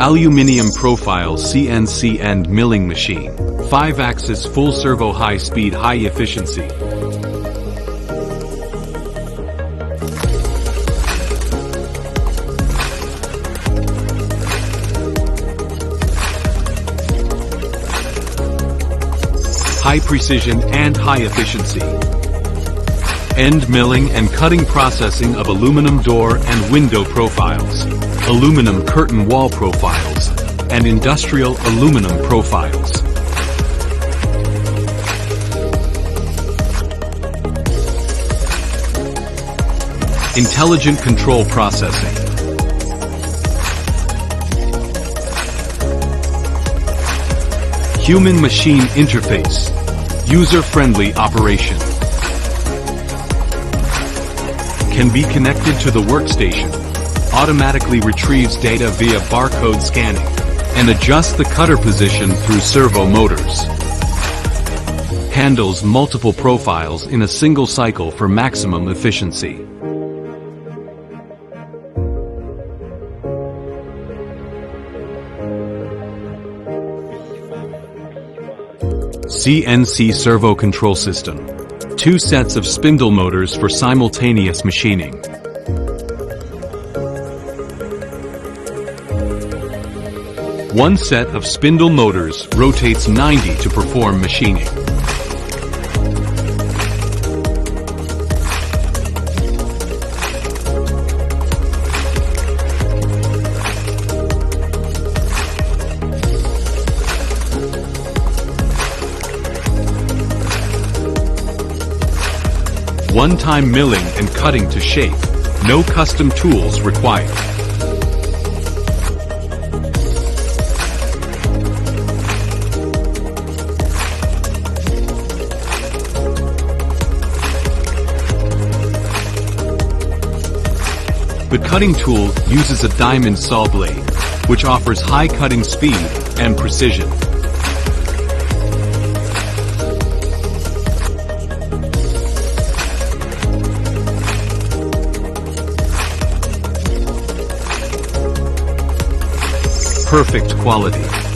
Aluminium profile CNC End milling machine. 5-axis full servo high speed high efficiency. High precision and high efficiency. End milling and cutting processing of aluminum door and window profiles, aluminum curtain wall profiles, and industrial aluminum profiles. Intelligent control processing. Human-machine interface. User-friendly operation. Can be connected to the workstation. Automatically retrieves data via barcode scanning. And adjusts the cutter position through servo motors. Handles multiple profiles in a single cycle for maximum efficiency. CNC servo control system. 2 sets of spindle motors for simultaneous machining. One set of spindle motors rotates 90 to perform machining. One-time milling and cutting to shape. No custom tools required. The cutting tool uses a diamond saw blade, which offers high cutting speed and precision. Perfect quality.